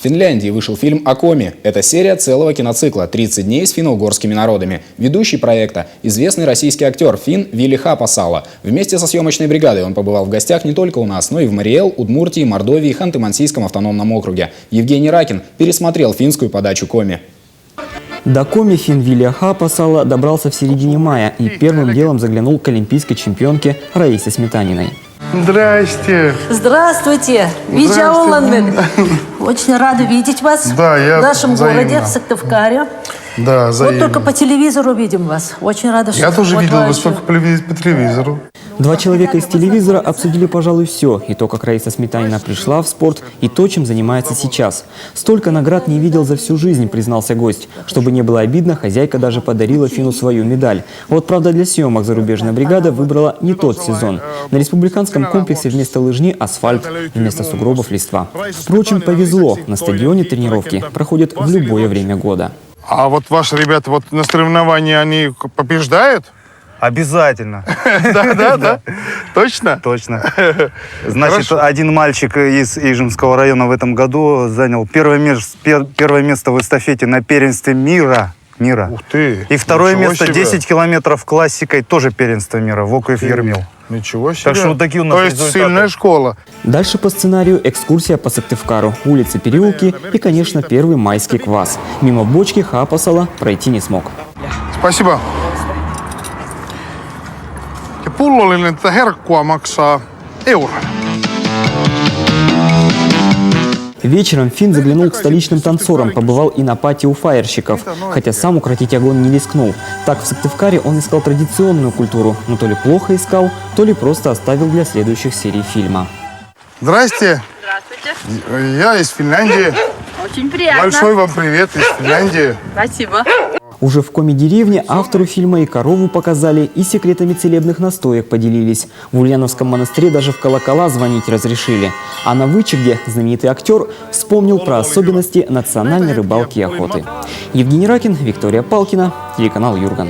Финляндии вышел фильм о Коми. Это серия целого киноцикла «30 дней с финно-угорскими народами». Ведущий проекта – известный российский актер финн Вилли Хапасала. Вместе со съемочной бригадой он побывал в гостях не только у нас, но и в Мариэл, Удмуртии, Мордовии и Ханты-Мансийском автономном округе. Евгений Ракин пересмотрел финскую подачу Коми. До Коми финн Вилли Хапасала добрался в середине мая и первым делом заглянул к олимпийской чемпионке Раисе Сметаниной. Здрасте. Здравствуйте. Очень рада видеть вас в нашем городе, в Сыктывкаре. Да, вот только по телевизору видим вас. Очень рада, что... Я тоже видел вас только по телевизору. Два человека из телевизора обсудили, пожалуй, все. И то, как Раиса Сметанина пришла в спорт, и то, чем занимается сейчас. Столько наград не видел за всю жизнь, признался гость. Чтобы не было обидно, хозяйка даже подарила финну свою медаль. Вот, правда, для съемок зарубежная бригада выбрала не тот сезон. На республиканском комплексе вместо лыжни асфальт, вместо сугробов листва. Впрочем, повезло. На стадионе тренировки проходят в любое время года. А вот ваши ребята вот на соревновании, они побеждают? Обязательно. Да? Точно? Точно. Значит, один мальчик из Ижемского района в этом году занял первое место в эстафете на первенстве мира. Ух ты! И второе место 10 километров классикой, тоже первенство мира, Вокуев Ермил. Ничего себе. Так что вот такие у нас результаты. То есть сильная школа. Дальше по сценарию экскурсия по Сыктывкару, улицы, переулки и, конечно, первый майский квас. Мимо бочки Хапасала пройти не смог. Спасибо. Ja pullollinen tätä herkkua maksaa euron. Вечером финн заглянул к столичным танцорам, побывал и на пати у фаерщиков, хотя сам укротить огонь не рискнул. Так в Сыктывкаре он искал традиционную культуру, но то ли плохо искал, то ли просто оставил для следующих серий фильма. Здрасте. Здравствуйте. Я из Финляндии. Очень приятно. Большой вам привет из Финляндии. Спасибо. Уже в Коми-деревне автору фильма и корову показали, и секретами целебных настоек поделились. В Ульяновском монастыре даже в колокола звонить разрешили. А на Вычегде знаменитый актер вспомнил про особенности национальной рыбалки и охоты. Евгений Ракин, Виктория Палкина, телеканал Юрган.